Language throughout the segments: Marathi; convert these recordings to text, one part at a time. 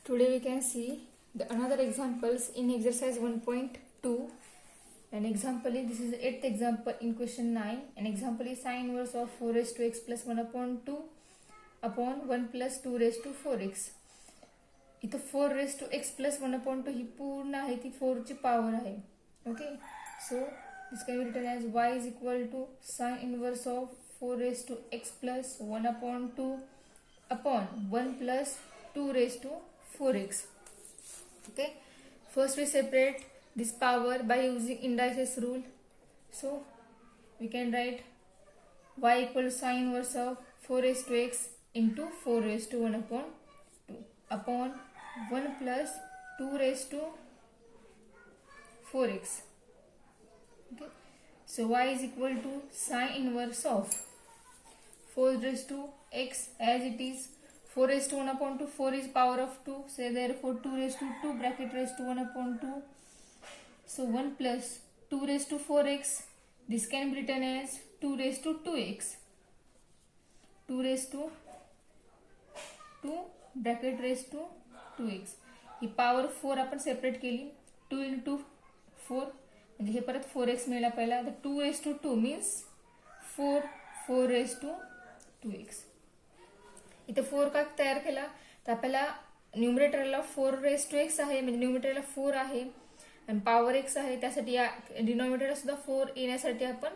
Today we can see another examples in exercise 1.2. An example is, this is the 8th example in question 9. An example is sine inverse of 4 raised to x plus 1 upon 2 upon 1 plus 2 raised to 4x. इथं 4 raised to x plus 1 upon 2 ही पूर्ण आहे ती 4 ची पावर आहे. Okay, so this can be written as y is equal to sine inverse of 4 raised to x plus 1 upon 2 upon 1 plus 2 raised to 4x. Okay, first we separate this power by using indices rule. So we can write y equal to sine inverse of 4 raised to x into 4 raised to 1 upon 2 upon 1 plus 2 raised to 4x. Okay, so y is equal to sine inverse of 4 raised to x as it is 4 raised to 1 upon 2. 4 is power of 2, so therefore 2 raised to 2 bracket raised to 1 upon 2. So 1 plus 2 raised to 4x, this can be written as 2 raised to 2x. 2 raised to 2 bracket raised to 2x. He power 4 आपण सेपरेट केली. 2 into 4 म्हणजे हे परत 4x मिळाला पहिला. तर 2 raised to 2 means 4 raised to 2x. इथे 4 का तयार केला तर आपल्याला न्यूमरेटरला 4 raised to x आहे, म्हणजे न्यूमरेटरला 4 आहे आणि पॉवर x आहे, त्यासाठी या डिनॉमिनेटरला सुद्धा 4 येण्यासाठी आपण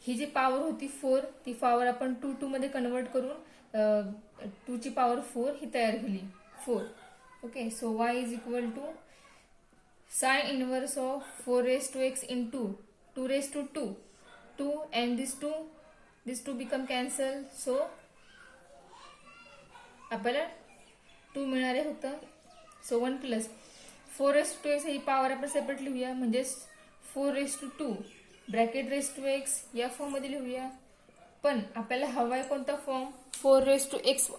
ही जी पॉवर होती 4 ती पॉवर आपण 2 मध्ये कन्वर्ट करून 2 ची पॉवर 4 ही तयार केली 4. Okay, so y is equal to sine inverse of 4 raised to x into 2 raised to 2 and this 2 become cancel. So आपल्याला 2 मिळणार आहे फक्त. So 1 plus 4 raised to x he power आपण सेपरेट लिहूया, म्हणजे 4 raised to 2 bracket raised to x या फॉर्म मध्ये लिहूया. पण आपल्याला हवाय कोणता फॉर्म? 4 raised to x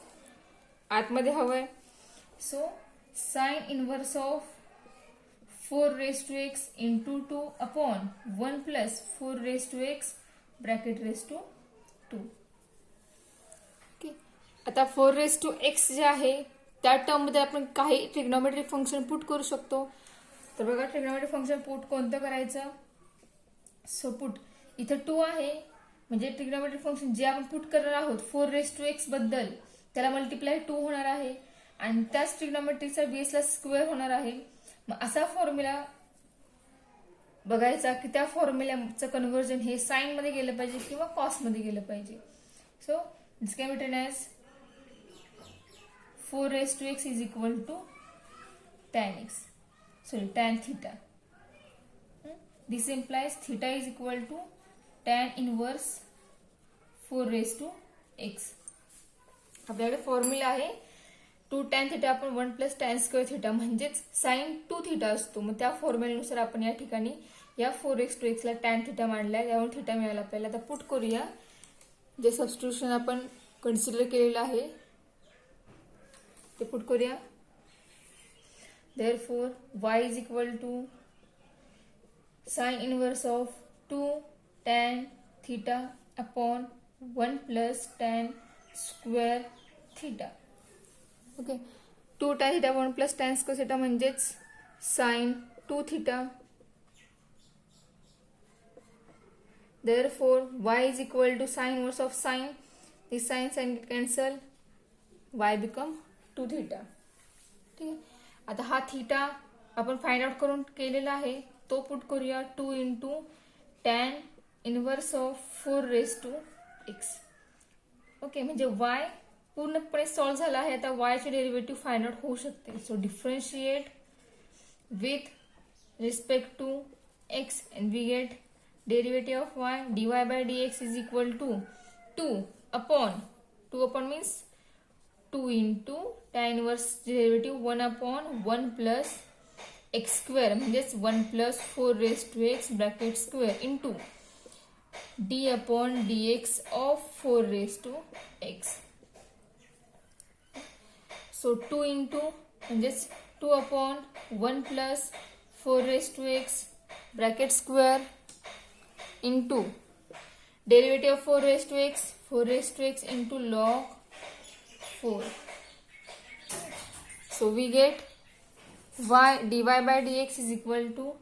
आतमध्ये हवाय. So sine inverse of 4 raised to x into 2 upon 1 plus 4 raised to x bracket raised to 2. Okay, आता 4 raised to x जे आहे त्या टर्म मध्ये आपण काही ट्रिग्नोमेट्रिक फंक्शन पुट करू शकतो. तर बघा ट्रिग्नोमेट्रिक फंक्शन पुट कोणतं करायचं? सो पुट इथं 2 आहे, म्हणजे ट्रिग्नोमेट्रिक फंक्शन जे आपण पुट करणार आहोत 4 raised to x बद्दल त्याला मल्टिप्लाय 2 होणार आहे आणि त्याच ट्रिग्नोमेट्रिकचा बेसला स्क्वेअर होणार आहे. मग असा फॉर्म्युला बघायचा की त्या फॉर्म्युलाचं कन्व्हर्जन हे साइन मध्ये गेलं पाहिजे किंवा कॉस मध्ये गेलं पाहिजे. So this can be return as 4 raised to x is equal to tan theta. This implies theta is equal to tan inverse 4 raised to x. आपल्याकडे फॉर्म्युला आहे 2 tan theta आपण 1 plus tan square theta म्हणजेच sin 2 theta असतो. मग त्या फॉर्म्युल्यानुसार आपण या ठिकाणी या 4 raised to x ला tan theta मांडलाय, त्यामुळे थीटा मिळाला आपल्याला. आता पुट करूया जे सबस्टिट्यूशन आपण कन्सिडर केलेलं आहे ते पुट करूया. Therefore y is equal to sin inverse of 2 tan theta upon 1 plus tan square theta. Okay, 2 tan theta 1 plus tan square theta म्हणजेच sin 2 theta. Therefore y is equal to sin inverse of sin. This sin get cancel, y become 2 theta. ठीक आहे, आता हा थीटा आपण फाइंड आउट करून केलेला आहे तो पुट करूया 2 into tan inverse of 4 raised to x. Okay, म्हणजे y पूर्णपणे सॉल्व्ह झाला आहे. आता y चे डेरिव्हेटिव्ह फाइंड आउट होऊ शकते. So differentiate with respect to x and we get derivative of y. dy by dx is equal to 2 upon means 2 into tan inverse derivative 1 upon 1 plus x square म्हणजेच 1 plus 4 raised to x bracket square into d upon dx of 4 raised to x. So 2 into म्हणजेच 2 upon 1 plus 4 raised to x bracket square into derivative of 4 raised to x into log 4. So we get dy by dx is equal to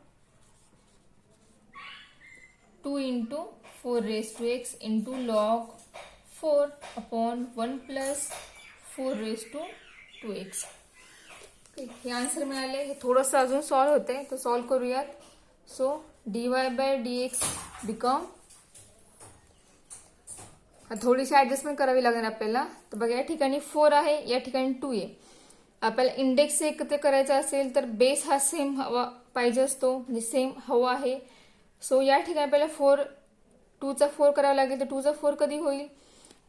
2 into 4 raised to x into log 4 upon 1 plus 4 raised to 2x. हे आन्सर मिळाले. हे थोडंसं अजून सॉल्व होते, तर सॉल्व करूयात. So dy by dx become, थोडीशी ऍडजस्टमेंट करावी लागणार आपल्याला. तर बघा या ठिकाणी 4 आहे, या ठिकाणी 2 आहे. आपल्याला इंडेक्स एकत्र करायचा असेल तर बेस हा सेम हवा पाहिजे असतो, म्हणजे सेम हवा आहे. सो या ठिकाणी आपल्याला 2चा 4 करावा लागेल. तर 2चा 4 कधी होईल,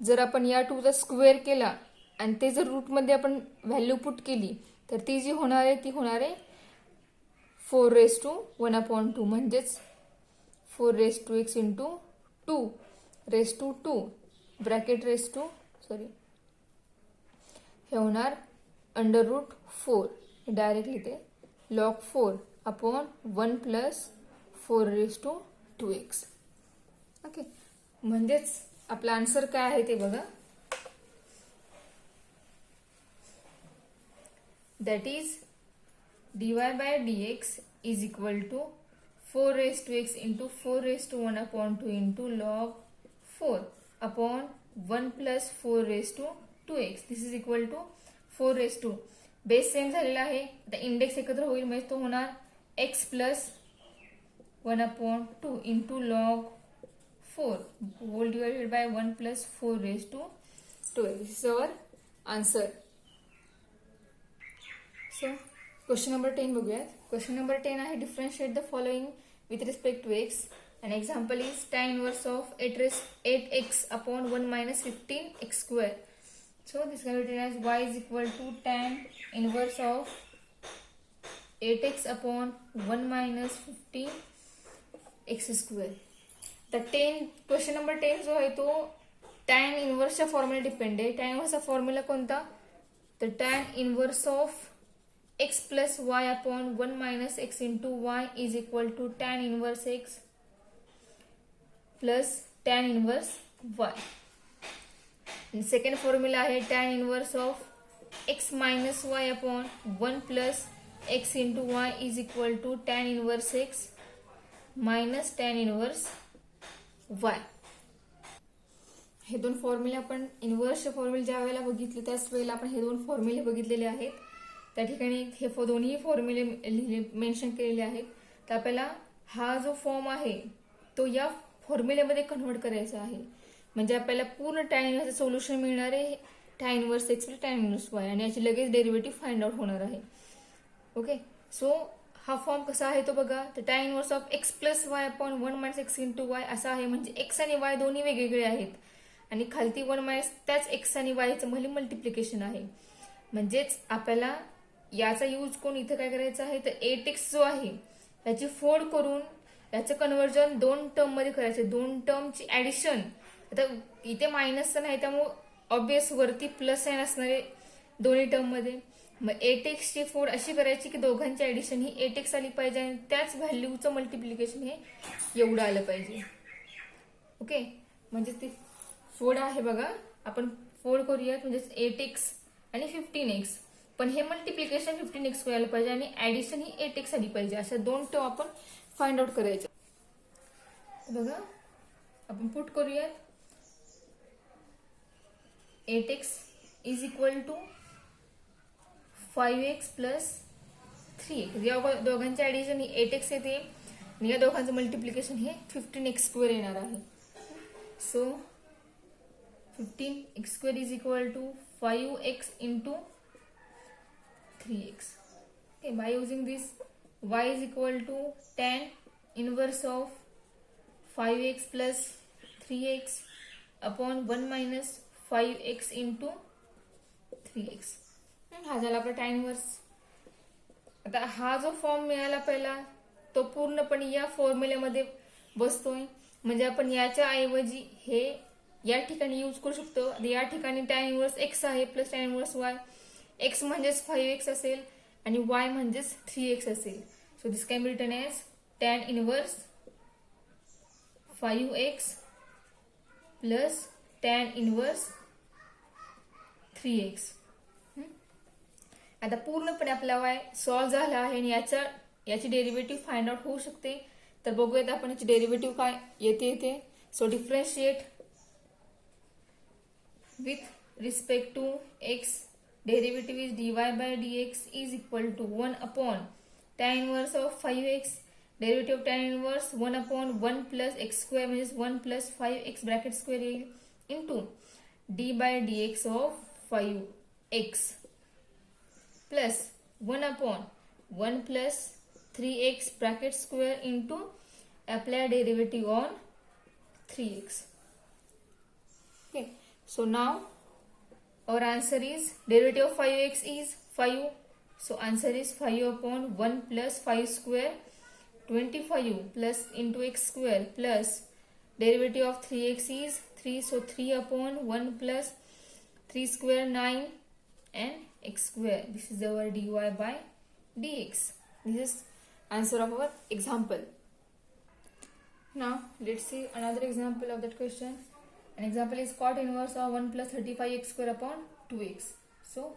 जर आपण या 2चा स्क्वेअर केला आणि ते जर रूटमध्ये आपण व्हॅल्यू पुट केली तर ती जी होणार आहे ती होणार आहे 4 रेस टू 1/2, म्हणजेच 4 raise to x into 2 raise to 2 bracket raise to हे होणार √4. डायरेक्टली इथे log 4 upon 1 plus 4 raise to 2x. Okay, म्हणजेच आपला आन्सर काय आहे ते बघा. That is dy by dx is equal to 4 raised to x into 4 raised to 1/2 into log 4 upon 1 plus 4 raised to 2x. This is equal to 4 raised to, base same झालेला आहे. आता इंडेक्स एकत्र होईल म्हणजे तो होणार x plus 1/2 into log 4 whole divided by 1 plus 4 raised to 2x. This is our answer. So question number 10 बघूयात. क्वेश्चन नंबर 10 आहे differentiate the following with respect to x. An example is tan inverse of 8x upon 1 minus 15x square. So this can be written as y is equal to tan inverse of 8x upon 1 minus 15x square. The question number 10 जो आहे तो tan इनवर्सच्या फॉर्म्युला डिपेंड आहे. tan इनवर्सचा फॉर्म्युला कोणता, तर tan inverse of x plus y upon 1 minus x into y is equal to tan inverse x plus tan inverse y. And second formula आहे tan inverse of x minus y upon 1 plus x into y is equal to tan inverse x minus tan inverse y. हे दोन फॉर्म्युले आपण इनवर्सचे फॉर्म्युले ज्या वेळेला बघितले त्याच वेळेला आपण हे दोन फॉर्म्युले बघितलेले आहेत. त्या ठिकाणी हे दोन्ही फॉर्म्युले मेन्शन केलेले आहेत. तर आपल्याला हा जो फॉर्म आहे तो या फॉर्म्युलेमध्ये कन्व्हर्ट करायचा आहे. म्हणजे आपल्याला पूर्ण tan इनवर्सचे सोल्युशन मिळणार आहे tan inverse x plus tan inverse y, आणि याची लगेच डेरिव्हेटिव्ह फाइंड आउट होणार आहे. ओके, सो हा फॉर्म कसा आहे तो बघा. तर tan inverse of x plus y upon 1 minus x into y असा आहे. म्हणजे x आणि y दोन्ही वेगवेगळे आहेत आणि खालती 1 मायनस त्याच x आणि y चं मल्टिप्लिकेशन आहे. म्हणजेच आपल्याला याचा यूज करून इथे काय करायचं आहे, तर 8x जो आहे याची फोड करून याचं कन्व्हर्जन 2 टर्म मध्ये करायचं. 2 टर्मची ऍडिशन, आता इथे मायनसचं नाही त्यामुळे ऑब्वियस वरती प्लस साइन असणार आहे दोन्ही टर्म मध्ये. मग 8x ची फोड अशी करायची की दोघांची ऍडिशन ही 8x आली पाहिजे आणि त्याच व्हॅल्यूचं मल्टिप्लिकेशन हे एवढं आलं पाहिजे. ओके, म्हणजे ती फोड आहे बघा, आपण फोड करूयात. म्हणजे 8x आणि 15x, पण हे मल्टिप्लिकेशन 15x आलं पाहिजे आणि ऍडिशन ही 8x आली पाहिजे. अशा दोन टर्म आपण फाइंड आउट करायचे. बघा आपण पुट करूयात. 8x is equal to 5x plus 3x. या दोघांचे ऍडिशन ही 8x येते आणि या दोघांचं मल्टिप्लिकेशन हे 15x² येणार आहे. So 15x² is equal to 5x into 3x. Okay, by using this, y is equal to tan inverse of 5x plus 3x upon 1 minus 5x into 3x. हा झाला आपला tan इनवर्स. आता हा जो फॉर्म मिळाला पहिला तो पूर्णपणे या फॉर्म्युल्यामध्ये बसतोय. म्हणजे आपण याच्या ऐवजी हे या ठिकाणी यूज करू शकतो. या ठिकाणी tan इनवर्स x आहे plus tan inverse y. x म्हणजेच 5x असेल आणि y म्हणजेच 3x असेल. So this can be written as tan inverse 5x plus tan inverse 3x. आता पूर्णपणे आपला y सॉल्व्ह झाला आहे आणि याची डेरिव्हेटिव्ह फाइंड आउट होऊ शकते. तर बघूयात आपण याची डेरिव्हेटिव्ह काय येते. So differentiate with respect to x, derivative is dy by dx is equal to 1 upon tan inverse of 5x, derivative tan inverse 1 upon 1 plus x square म्हणजे 1 plus 5x ब्रॅकेट स्क्वेअर येईल into d by dx of 5x plus 1 upon 1 plus 3x bracket square into apply derivative on 3x. Okay, so now our answer is derivative of 5x is 5, so answer is 5 upon 1 plus 5 square 25 plus into x square plus derivative of 3x is 3, so 3 upon 1 plus 3 square 9 and x square. This is our dy by dx. This is answer of our example. Now let's see another example of that question. An example is cot inverse of 1 plus 35x square upon 2x. So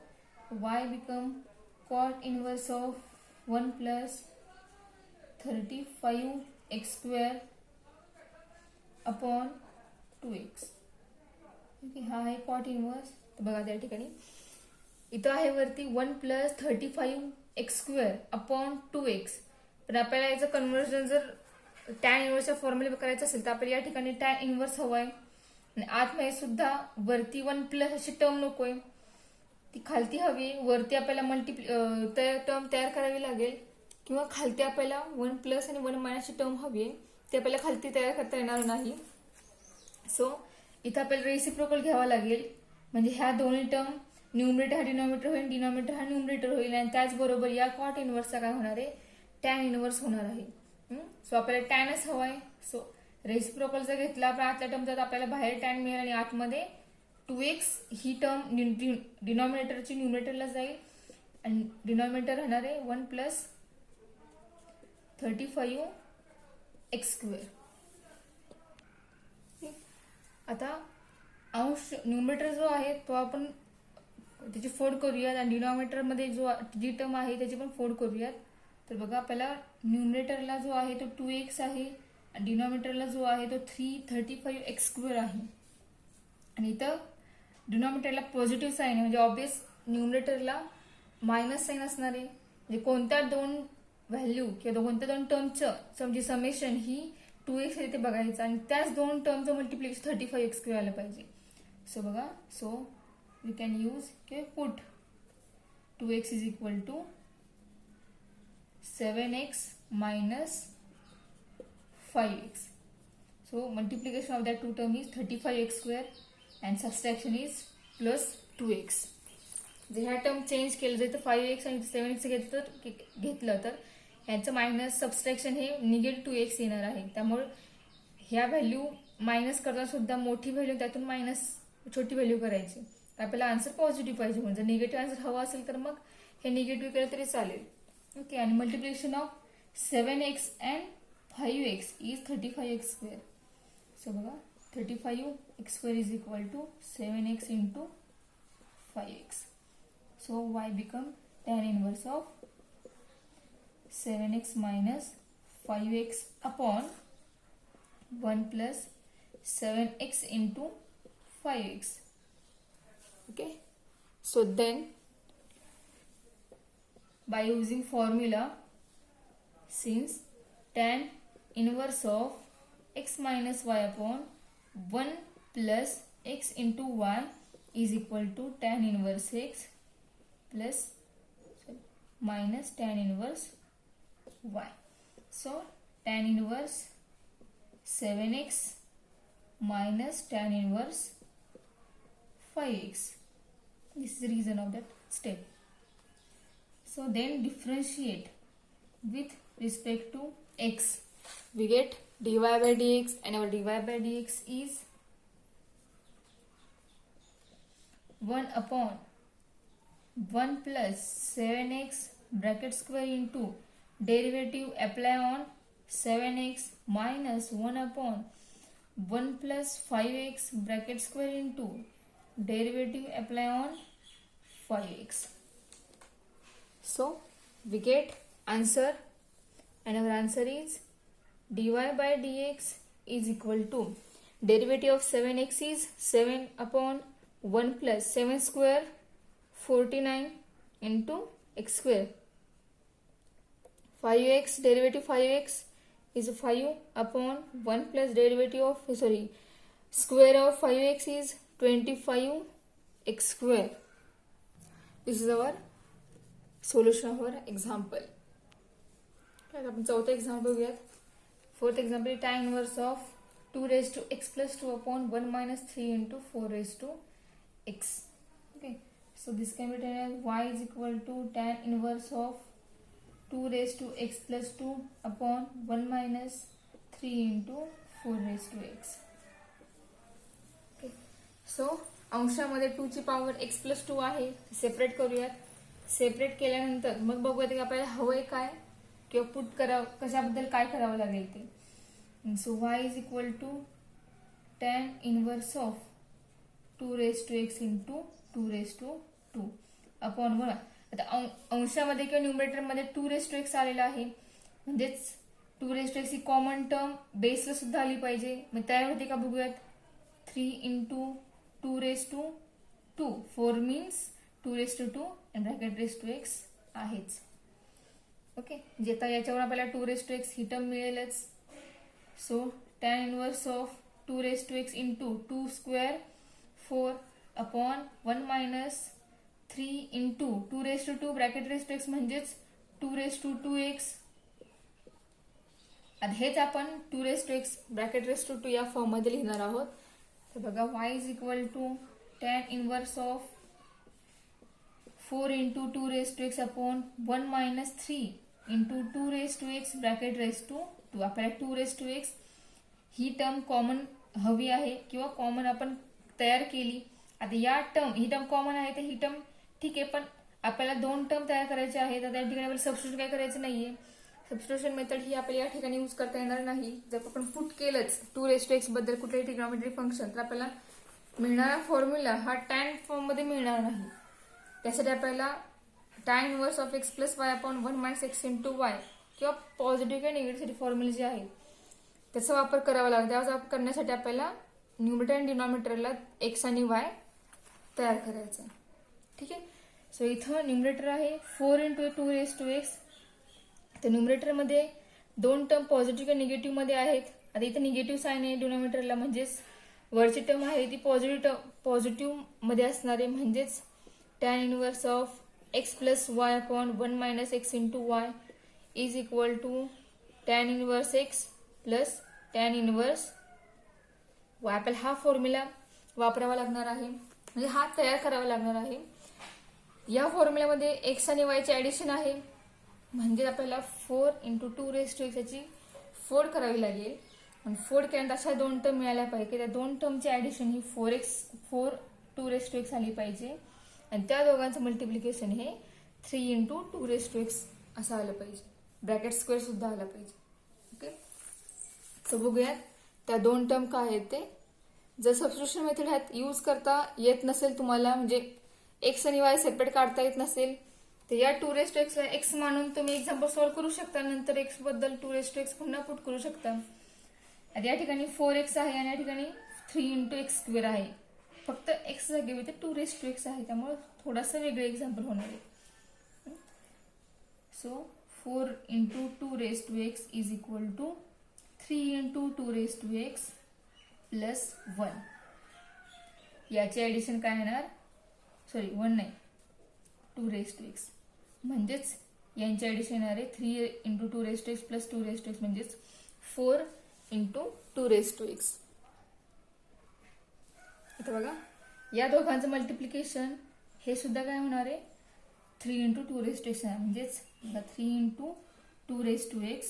y become cot inverse of 1 plus 35x square upon 2x. Okay, हा आहे कॉट इनवर्स. तर बघा त्या ठिकाणी इथं आहे वरती 1 plus 35x square upon 2x. पण आपल्याला याचं कन्व्हर्जन जर टॅन इनवर्सच्या फॉर्म्युला करायचं असेल तर आपल्याला या ठिकाणी टॅन इनवर्स हवं आहे आणि आतमध्ये सुद्धा वरती 1 प्लस अशी टर्म नकोय, ती खालती हवी. वरती आपल्याला टर्म तयार करावी लागेल किंवा खालती आपल्याला 1 प्लस आणि 1 मायनसची टर्म हवी आहे, ते आपल्याला खालती तयार करता येणार नाही. सो इथं आपल्याला रेसिप्रोकल घ्यावा लागेल, म्हणजे ह्या दोन्ही टर्म न्यूमरेटर हा डिनॉमिनेटर होईल, डिनॉमिनेटर हा न्यूमरेटर होईल आणि त्याचबरोबर या कॉट इनवर्सचा काय होणार आहे, टॅन इनवर्स होणार आहे. सो आपल्याला टॅनच हवा आहे. सो रेसिप्रोकल जर घेतला आपण आतल्या टर्म तर आपल्याला बाहेर टॅन मिळेल आणि आतमध्ये 2x ही टर्म डिनॉमिनेटरची न्यूमरेटरला जाईल आणि डिनॉमिनेटर राहणार आहे 1 प्लस 35x स्क्वेअर. आता अंश न्यूमरेटर जो आहे तो आपण त्याची फोड करूयात आणि डिनॉमिनेटर मध्ये जी टर्म आहे त्याची पण फोड करूयात. तर बघा आपल्याला न्यूमरेटरला जो आहे तो 2x आहे आणि डिनॉमिनेटरला जो आहे तो 35x स्क्वेअर आहे आणि इथं डिनॉमिनेटरला पॉझिटिव्ह साईन आहे, म्हणजे ऑब्वियस न्यूमरेटरला मायनस साईन असणार आहे. म्हणजे कोणत्या दोन व्हॅल्यू किंवा कोणत्या दोन टर्मचं जी समेशन ही 2x आहे ते बघायचं आणि त्याच दोन टर्मचं मल्टिप्लिकेशन 35x स्क्वेअर आलं पाहिजे. सो बघा, so we can use put 2x is equal to 7x minus 5x. So multiplication of that two term is 35x square and subtraction is plus 2x. जर ह्या टर्म चेंज केलं जाईल तर 5x आणि 7x घेतलं तर ह्याचं मायनस सबस्ट्रॅक्शन हे निगेटिव्ह 2x येणार आहे. त्यामुळे ह्या व्हॅल्यू मायनस करताना सुद्धा मोठी व्हॅल्यू त्यातून मायनस छोटी व्हॅल्यू करायची. आपल्याला आन्सर पॉझिटिव्ह पाहिजे, म्हणजे जर निगेटिव्ह आन्सर हवा असेल तर मग हे निगेटिव्ह केलं तरी चालेल. ओके, आणि multiplication of 7x and 5x is 35x square. So बघा 35x square is equal to 7x into 5x. So y become tan inverse of 7x minus 5x upon 1 plus 7x into 5x. Okay, so then by using formula, since tan inverse of x minus y upon 1 plus x into y is equal to tan inverse x plus minus tan inverse y. So tan inverse 7x minus tan inverse 5x. This is the reason of that step. So then differentiate with respect to x. We get dy by dx and our dy by dx is 1 upon 1 plus 7x bracket square into derivative apply on 7x minus 1 upon 1 plus 5x bracket square into derivative apply on 5x. So we get answer, and our answer is dy by dx is equal to derivative of 7x is 7 upon 1 plus 7 square 49 into x square. 5x, derivative 5x is 5 upon 1 plus derivative of square of 5x is 25 x square. This is our solution of our example. आपण चौथा एक्झाम्पल बघूयात. Fourth example, tan inverse of 2 raised to x plus 2 upon 1 minus 3 into 4 raised to x. Okay, so this can be written as y is equal to tan inverse of 2 raised to x plus 2 upon 1 minus 3 into 4 raised to x. Okay, so अंशामध्ये 2 ची पॉवर x plus 2 आहे, सेपरेट करूयात. सेपरेट केल्यानंतर मग बघूयात की आपल्याला हवंय काय किंवा पुट करावं, कशाबद्दल काय करावं लागेल ते. So y is equal to tan inverse of 2 raised to x into 2 raised to 2 upon 1. आता अंशामध्ये किंवा न्यूमरेटर मध्ये 2 raised to x आलेला आहे, म्हणजेच 2 raised to x ही कॉमन टर्म बेसला सुद्धा आली पाहिजे. मग तयार होते का बघूयात. 3 into 2 raised to 2, 4 means 2 raised to 2 and bracket raised to x आहेच. ओके, जे आता याच्यावर आपल्याला 2 raised to x ही टर्म मिळेलच. So tan inverse of 2 raised to x into 2 square 4 upon 1 minus 3 into 2 raised to 2 bracket raised to x म्हणजेच 2 raised to 2x. आता हेच आपण 2 raised to x bracket raised to 2 या फॉर्म मध्ये लिहिणार आहोत. तर बघा, y is equal to tan inverse of 4 into 2 raised to x upon 1 minus 3 into 2 raised to x bracket raised to 2. आपल्याला 2 raised to x ही टर्म कॉमन हवी आहे किंवा कॉमन आपण तयार केली. आता या टर्म, ही टर्म कॉमन आहे तर ही टर्म ठीक आहे, पण आपल्याला 2 टर्म तयार करायचे आहेत. तर त्या ठिकाणी आपल्याला सबस्टिट्यूट काय करायचं नाहीये. सबस्टिट्यूशन मेथड ही आपल्याला या ठिकाणी यूज करता येणार नाही. जर आपण पुट केलंच 2 raised to x बद्दल कुठल्याही ट्रिग्नॉमेट्री फंक्शन, तर आपल्याला मिळणारा फॉर्म्युला हा टॅन फॉर्म मध्ये मिळणार नाही. त्यासाठी आपल्याला tan inverse of x plus y upon 1 minus x into Y किंवा पॉझिटिव्ह किंवा निगेटिव्ह फॉर्म्युले जे आहे त्याचा वापर करावा लागेल. त्याचा वापर करण्यासाठी आपल्याला न्यूमरेटर आणि डिनॉमिनेटरला x आणि y तयार करायचं. ठीक आहे. सो इथं न्यूमरेटर आहे 4 into 2 raised to x. तर न्यूमरेटरमध्ये 2 टर्म पॉझिटिव्ह किंवा निगेटिव्ह मध्ये आहेत. आता इथं निगेटिव्ह साइन आहे डिनॉमिनेटरला, म्हणजेच वरची टर्म आहे ती पॉझिटिव्ह मध्ये असणार आहे, म्हणजेच tan inverse of x plus y upon 1 minus x into y is equal to tan inverse x plus tan inverse y. आपल्याला हा फॉर्म्युला वापरावा लागणार आहे, म्हणजे हा तयार करावा लागणार आहे. या फॉर्म्युल्यामध्ये x आणि y चे ऍडिशन आहे, म्हणजे आपल्याला 4 into 2 raised to x याची फोड करावी लागेल. आणि फोड केल्यानंतर अशा 2 टर्म मिळाल्या पाहिजे. त्या 2 टर्मची addition he 4 2 raised to x आली पाहिजे, आणि त्या दोघांचं मल्टिप्लिकेशन हे 3 into 2 raised to x असं आलं पाहिजे. ब्रॅकेट स्क्वेअर सुद्धा आला पाहिजे. ओके, तर बघूयात त्या 2 टर्म काय आहेत ते. जर सबस्टिट्यूशन मेथड ह्यात यूज करता येत नसेल तुम्हाला, म्हणजे x आणि y सेपरेट काढता येत नसेल, तर या 2 raised to x ला x मानून तुम्ही एक्झाम्पल सॉल्व्ह करू शकता. नंतर x बद्दल 2 raised to x पुन्हा पुट करू शकता. आता या ठिकाणी 4x आहे आणि या ठिकाणी 3 into x स्क्वेअर आहे. फक्त x जागी इथे 2 raised to x आहे, त्यामुळे थोडासा वेगळं एक्झाम्पल होणार आहे. So 4 into 2 raised to x is equal to 3 into 2 raised to x plus 1. याचे ऍडिशन काय येणार, 1 नाही 2 raised to x, म्हणजेच यांचे ऍडिशन येणार आहे 3 into 2 raised to x plus 2 raised to x, म्हणजेच 4 into 2 raised to x. आता बघा, या दोघांचं मल्टिप्लिकेशन हे सुद्धा काय होणार आहे 3 into 2 raised to x आहे, म्हणजेच 3 into 2 raised to x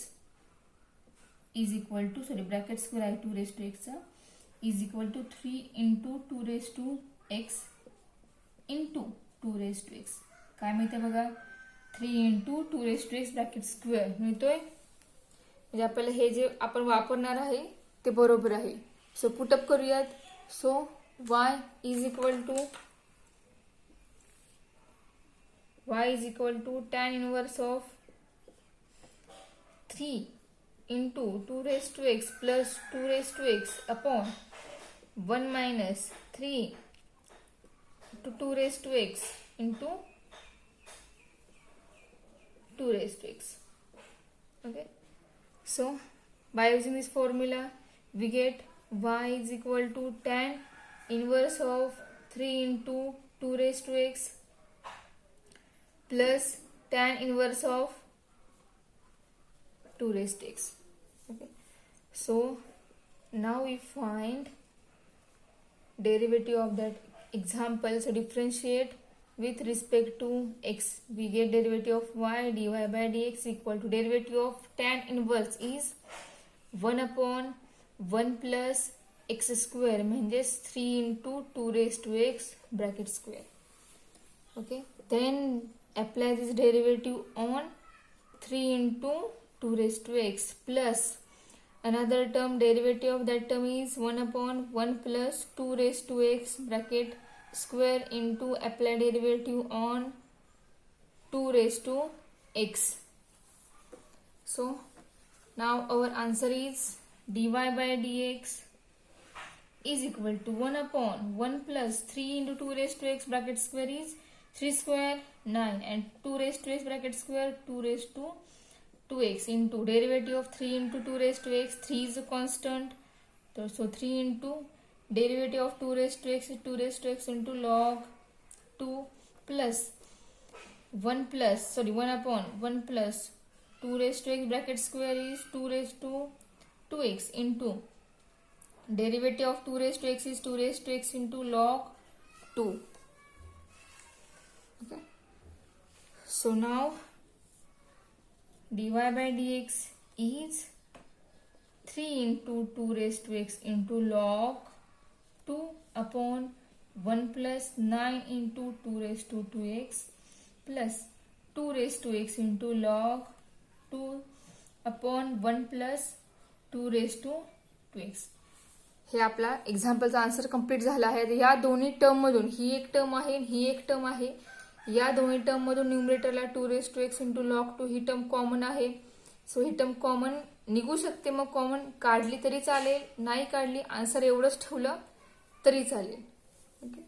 is equal two bracket square आहे 2 raised to x चा, is equal to 3 into 2 raised to x into 2 raised to x. काय मिळते बघा, 3 into 2 raised to x bracket square मिळतोय. म्हणजे आपल्याला हे जे आपण वापरणार आहे ते बरोबर आहे. सो पुटअप करूयात. So y is equal to y is equal to tan inverse of 3 into 2 raised to x plus 2 raised to x upon 1 minus 3 to 2 raised to x into 2 raised to x. Okay, so by using this formula we get y is equal to tan inverse of 3 into 2 raised to x plus tan inverse of 2 raised to x. Okay, so now we find derivative of that example. So differentiate with respect to x. We get derivative of y dy by dx equal to derivative of tan inverse is 1 upon 1 plus x square म्हणजेच 3 into 2 raised to x bracket square. Okay, then apply this derivative on 3 into 2 raised to x plus another term, derivative of that term is 1 upon 1 plus 2 raised to x bracket square into apply derivative on 2 raised to x. So now our answer is dy by dx is equal to 1 upon 1 plus 3 into 2 raised to x bracket square is 3 square 9 and 2 raised to x bracket square 2 raised to 2x into derivative of 3 into 2 raised to x, 3 is a constant, so 3 into derivative of 2 raised to x is 2 raised to x into log 2 plus 1 upon 1 plus 2 raised to x bracket square is 2 raised to 2x into derivative of 2 raised to x is 2 raised to x into log 2. Okay, so now dy by dx is 3 into 2 raised to x into log 2 upon 1 plus 9 into 2 raised to 2x plus 2 raised to x into log 2 upon 1 plus 2 raised to 2x. हे आपला एक्झाम्पलचा आन्सर कंप्लीट झाला आहे. या दोन्ही टर्म मधून ही एक टर्म आहे, ही एक टर्म आहे. या दोन्ही टर्म मधून न्यूमरेटरला 2 raised to x into log 2 he term common आहे. सो ही टर्म कॉमन निघू शकते, मग कॉमन काढली तरी चालेल, नाही काढली आन्सर एवढंच ठेवलं तरी चालेल. ओके.